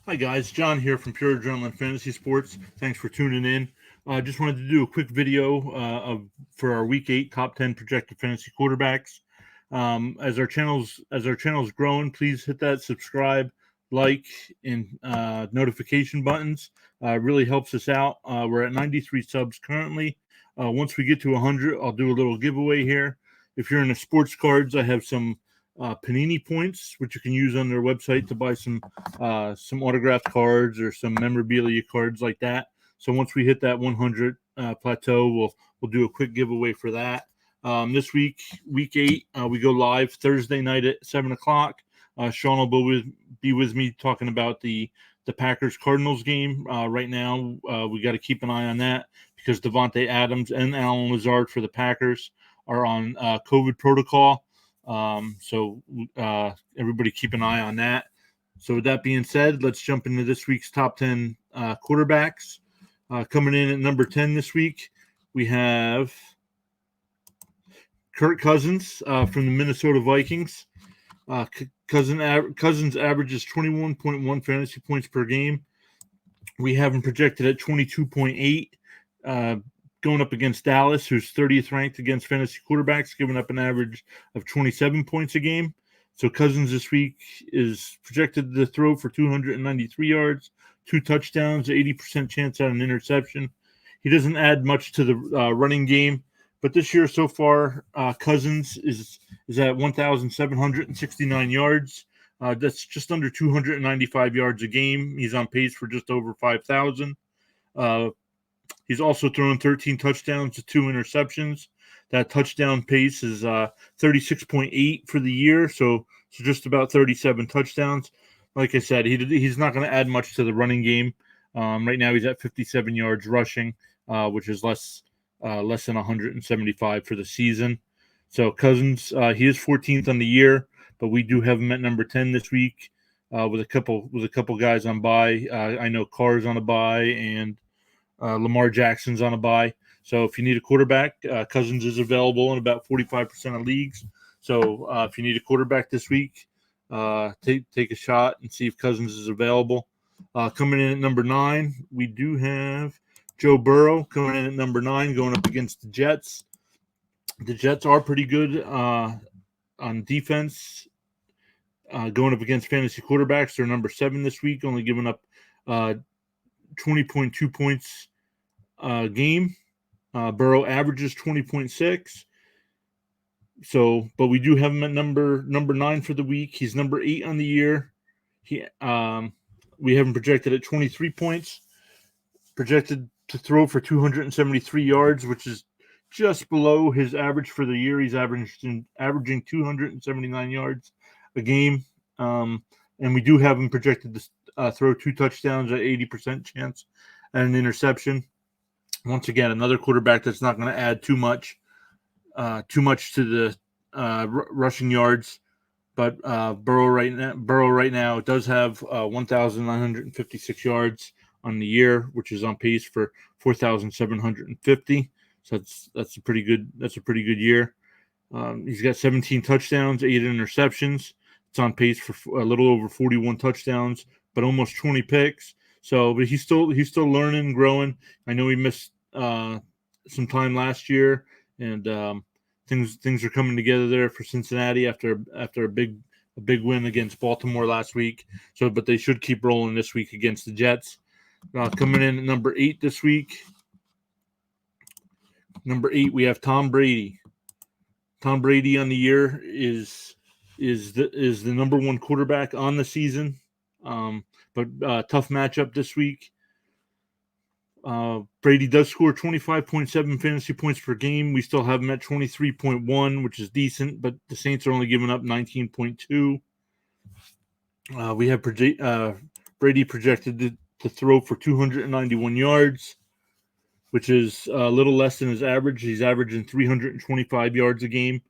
Hi guys, John here from Pure Adrenaline Fantasy Sports. Thanks for tuning in. Just wanted to do a quick video for our Week 8 top 10 projected fantasy quarterbacks. As our channel's growing, please hit that subscribe, like, and notification buttons. It really helps us out. We're at 93 subs currently. Once we get to 100, I'll do a little giveaway here. If you're into sports cards, I have some Panini points, which you can use on their website to buy some autographed cards or some memorabilia cards like that. So once we hit that 100 plateau, we'll do a quick giveaway for that. This week, week 8, we go live Thursday night at 7 o'clock. Sean will be with me talking about the Packers Cardinals game. Right now, we got to keep an eye on that because Devontae Adams and Alan Lazard for the Packers are on COVID protocol. So everybody keep an eye on that. So with that being said, let's jump into this week's top 10 quarterbacks. Coming in at number 10 this week, we have Kirk Cousins from the Minnesota Vikings. Cousins averages 21.1 fantasy points per game. We have him projected at 22.8. Going up against Dallas, who's 30th ranked against fantasy quarterbacks, giving up an average of 27 points a game. So Cousins this week is projected to throw for 293 yards, 2 touchdowns, 80% chance at an interception. He doesn't add much to the running game, but this year so far, Cousins is at 1,769 yards. That's just under 295 yards a game. He's on pace for just over 5,000. He's also thrown 13 touchdowns to 2 interceptions. That touchdown pace is 36.8 for the year, so just about 37 touchdowns. Like I said, he's not going to add much to the running game. Right now, he's at 57 yards rushing, which is less than 175 for the season. So Cousins, he is 14th on the year, but we do have him at number 10 this week with a couple guys on bye. I know Carr's on a bye and Lamar Jackson's on a bye. So if you need a quarterback, Cousins is available in about 45% of leagues. So if you need a quarterback this week, take a shot and see if Cousins is available. Coming in at number 9, we do have Joe Burrow coming in at number 9, going up against the Jets. The Jets are pretty good on defense. Going up against fantasy quarterbacks, they're number 7 this week, only giving up 20.2 points a game. Burrow averages 20.6. So, but we do have him at number 9 for the week. He's number 8 on the year. We have him projected at 23 points. Projected to throw for 273 yards, which is just below his average for the year. He's averaging 279 yards a game. And we do have him projected to throw 2 touchdowns at 80% chance and an interception. Once again, another quarterback that's not going to add too much to the rushing yards. But Burrow right now does have 1,956 yards on the year, which is on pace for 4,750. So that's a pretty good year. He's got 17 touchdowns, 8 interceptions. It's on pace for a little over 41 touchdowns, but almost 20 picks. So, but he's still learning, growing. I know he missed some time last year, and things are coming together there for Cincinnati after a big win against Baltimore last week. So, but they should keep rolling this week against the Jets. Coming in at number 8 this week. Number 8, we have Tom Brady. Tom Brady on the year is the number 1 quarterback on the season. But tough matchup this week. Brady does score 25.7 fantasy points per game. We still have him at 23.1, which is decent, but the Saints are only giving up 19.2. We have Brady projected to throw for 291 yards, which is a little less than his average. He's averaging 325 yards a game,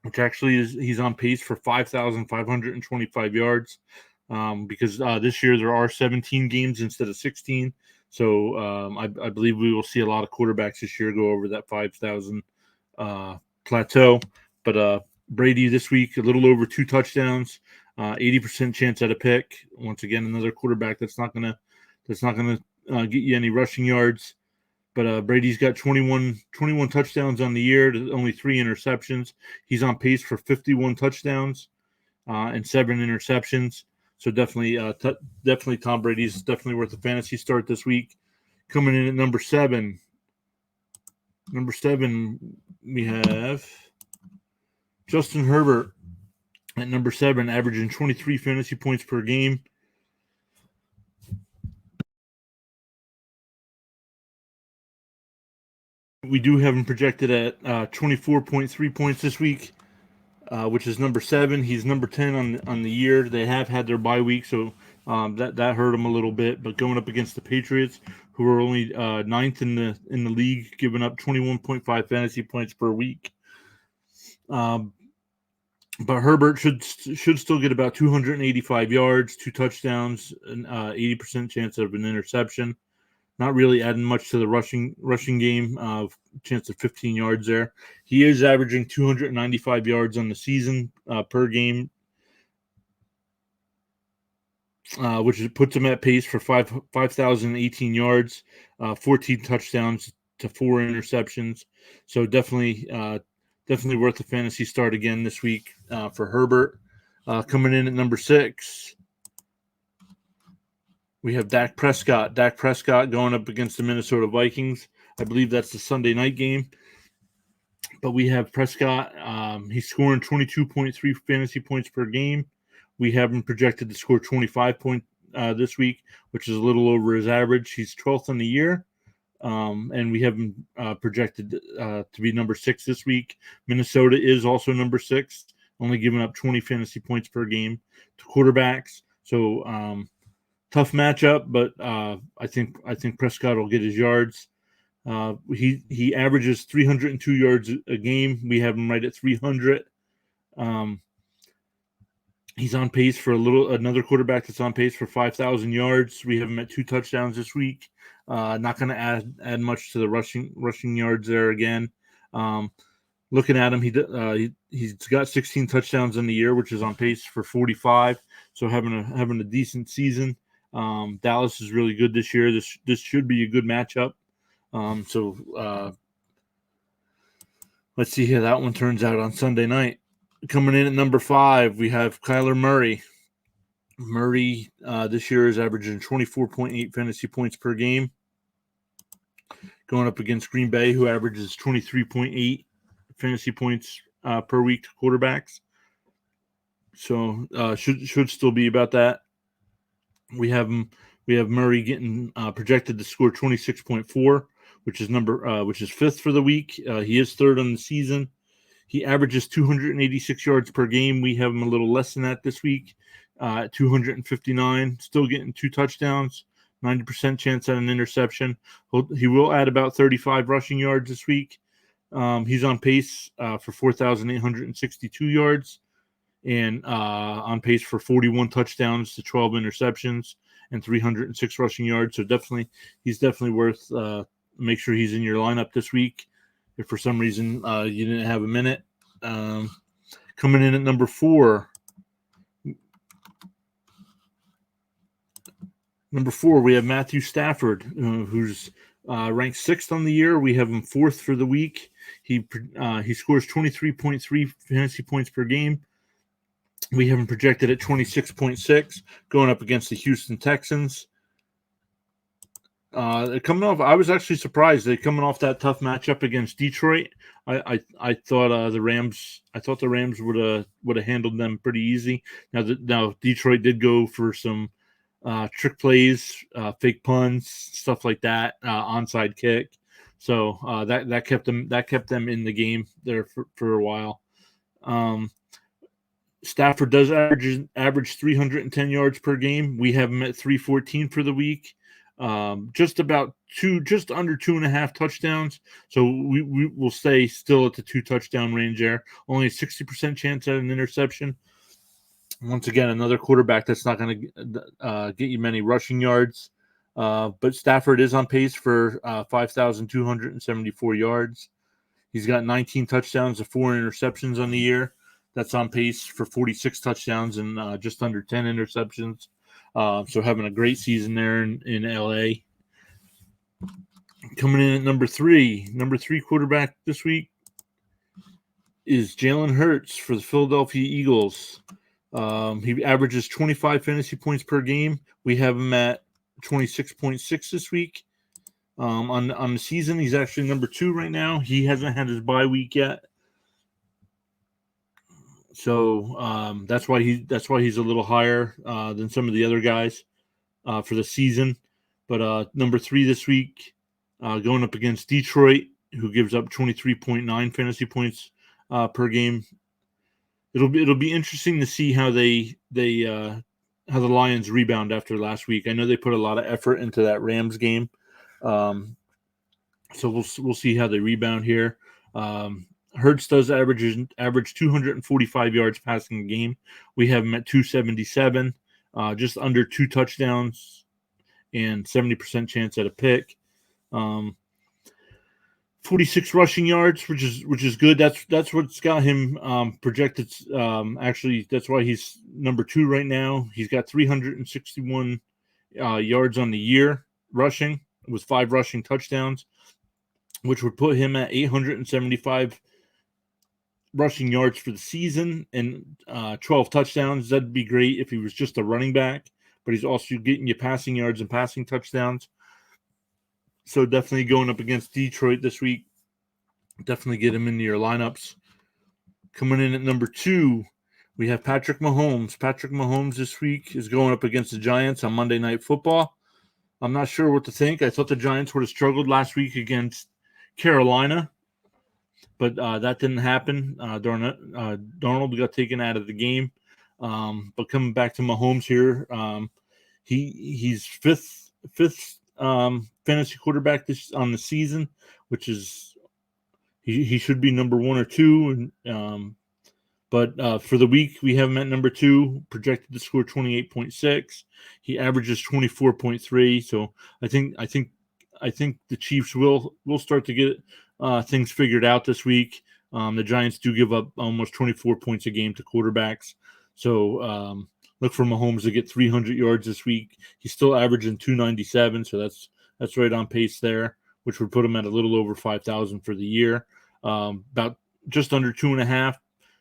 which actually he's on pace for 5,525 yards. Because this year there are 17 games instead of 16. So I believe we will see a lot of quarterbacks this year go over that 5,000 plateau. But Brady this week, a little over 2 touchdowns, 80% chance at a pick. Once again, another quarterback that's not gonna get you any rushing yards. But Brady's got 21 touchdowns on the year, only 3 interceptions. He's on pace for 51 touchdowns and 7 interceptions. So definitely Tom Brady's definitely worth a fantasy start this week. Coming in at number 7. Number 7, we have Justin Herbert at number 7, averaging 23 fantasy points per game. We do have him projected at 24.3 points this week, which is number 7. He's number 10 on the year. They have had their bye week, so that hurt him a little bit. But going up against the Patriots, who are only 9th in the league, giving up 21.5 fantasy points per week. But Herbert should still get about 285 yards, 2 touchdowns, an 80% chance of an interception. Not really adding much to the rushing game. Chance of 15 yards there. He is averaging 295 yards on the season per game, which puts him at pace for 5,018 yards, 14 touchdowns to 4 interceptions. So definitely worth a fantasy start again this week for Herbert. Coming in at number 6. We have Dak Prescott. Dak Prescott going up against the Minnesota Vikings. I believe that's the Sunday night game. But we have Prescott. He's scoring 22.3 fantasy points per game. We have him projected to score 25 points this week, which is a little over his average. He's 12th on the year. And we have him projected to be number 6 this week. Minnesota is also number 6, only giving up 20 fantasy points per game to quarterbacks. So, tough matchup, but I think Prescott will get his yards. He averages 302 yards a game. We have him right at 300. He's on pace for another quarterback that's on pace for 5,000 yards. We have him at 2 touchdowns this week. Not going to add much to the rushing yards there again. Looking at him, he's got 16 touchdowns in the year, which is on pace for 45. So having a decent season. Dallas is really good this year. This should be a good matchup. Let's see how that one turns out on Sunday night. Coming in at number 5, we have Kyler Murray. Murray this year is averaging 24.8 fantasy points per game. Going up against Green Bay, who averages 23.8 fantasy points per week to quarterbacks. So should still be about that. We have Murray getting projected to score 26.4, which is 5th for the week. He is 3rd on the season. He averages 286 yards per game. We have him a little less than that this week, at 259. Still getting 2 touchdowns, 90% chance at an interception. He will add about 35 rushing yards this week. He's on pace for 4,862 yards. And on pace for 41 touchdowns to 12 interceptions and 306 rushing yards. So he's definitely worth make sure he's in your lineup this week. If for some reason you didn't have a minute. Coming in at number 4. Number 4, we have Matthew Stafford, who's ranked 6th on the year. We have him 4th for the week. He scores 23.3 fantasy points per game. We have him projected at 26.6, going up against the Houston Texans. Coming off, I was actually surprised. They're coming off that tough matchup against Detroit. I thought the Rams would have handled them pretty easy. Now Detroit did go for some trick plays, fake punts, stuff like that, onside kick. So that kept them in the game there for a while. Stafford does average 310 yards per game. We have him at 314 for the week. Just under 2.5 touchdowns. So we will stay still at the 2 touchdown range there. Only a 60% chance at an interception. Once again, another quarterback that's not going to get you many rushing yards. But Stafford is on pace for 5,274 yards. He's got 19 touchdowns and 4 interceptions on the year. That's on pace for 46 touchdowns and just under 10 interceptions. So having a great season there in LA. Coming in at number three quarterback this week is Jalen Hurts for the Philadelphia Eagles. He averages 25 fantasy points per game. We have him at 26.6 this week. On the season, he's actually number 2 right now. He hasn't had his bye week yet, so that's why he's a little higher than some of the other guys for the season. But number 3 this week, going up against Detroit, who gives up 23.9 fantasy points per game. It'll be interesting to see how how the Lions rebound after last week. I know they put a lot of effort into that Rams game. So we'll see how they rebound here. Hurts does average 245 yards passing a game. We have him at 277, just under 2 touchdowns and 70% chance at a pick. 46 rushing yards, which is good. That's what's got him projected. Actually, that's why he's number 2 right now. He's got 361 yards on the year rushing, with 5 rushing touchdowns, which would put him at 875 rushing yards for the season and 12 touchdowns. That'd be great if he was just a running back, but he's also getting you passing yards and passing touchdowns. So definitely going up against Detroit this week. Definitely get him into your lineups. Coming in at number 2, we have Patrick Mahomes. Patrick Mahomes this week is going up against the Giants on Monday Night Football. I'm not sure what to think. I thought the Giants would have struggled last week against Carolina, but that didn't happen. Darnold got taken out of the game. But coming back to Mahomes here, he's fifth fantasy quarterback on the season, which is he should be number 1 or 2. But for the week, we have him at number 2, projected to score 28.6. He averages 24.3. So I think the Chiefs will start to get things figured out this week. The Giants do give up almost 24 points a game to quarterbacks. So look for Mahomes to get 300 yards this week. He's still averaging 297, so that's right on pace there, which would put him at a little over 5,000 for the year. About just under 2.5.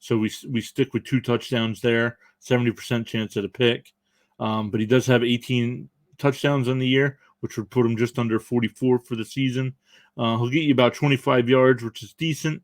So we stick with 2 touchdowns there, 70% chance at a pick. But he does have 18 touchdowns on the year, which would put him just under 44 for the season. He'll get you about 25 yards, which is decent.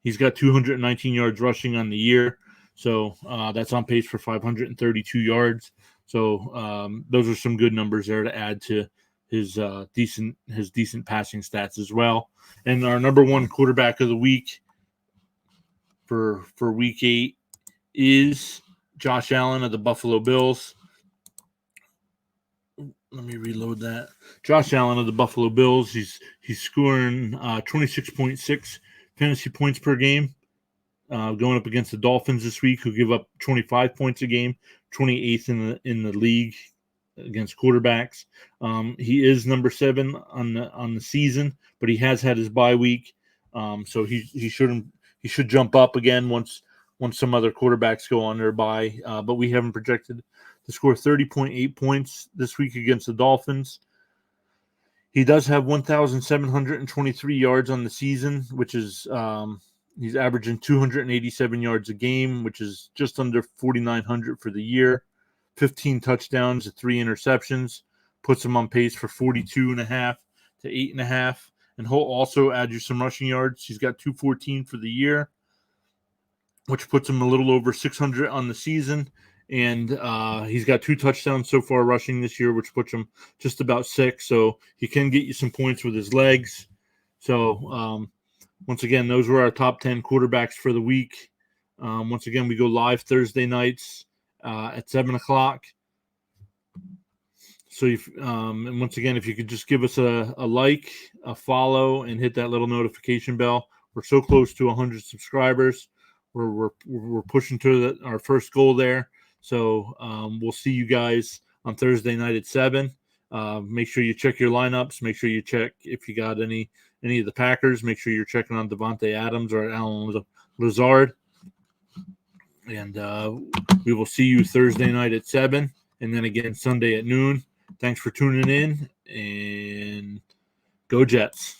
He's got 219 yards rushing on the year. So that's on pace for 532 yards. So those are some good numbers there to add to his decent passing stats as well. And our number 1 quarterback of the week for week 8 is Josh Allen of the Buffalo Bills. Let me reload that. Josh Allen of the Buffalo Bills. He's scoring 26.6 fantasy points per game. Going up against the Dolphins this week, who give up 25 points a game, 28th in the league against quarterbacks. He is number 7 on the season, but he has had his bye week, so he should jump up again once some other quarterbacks go on their bye. But we have him projected to score 30.8 points this week against the Dolphins. He does have 1,723 yards on the season, which is he's averaging 287 yards a game, which is just under 4,900 for the year. 15 touchdowns and 3 interceptions, puts him on pace for 42.5 to 8.5. And he'll also add you some rushing yards. He's got 214 for the year, which puts him a little over 600 on the season. And he's got 2 touchdowns so far rushing this year, which puts him just about 6. So he can get you some points with his legs. So once again, those were our top 10 quarterbacks for the week. Once again, we go live Thursday nights at 7 o'clock. So and once again, if you could just give us a like, a follow, and hit that little notification bell. We're so close to 100 subscribers. We're pushing to our first goal there. So we'll see you guys on Thursday night at 7. Make sure you check your lineups. Make sure you check if you got any of the Packers. Make sure you're checking on Devontae Adams or Alan Lazard. And we will see you Thursday night at 7 and then again Sunday at noon. Thanks for tuning in, and go Jets.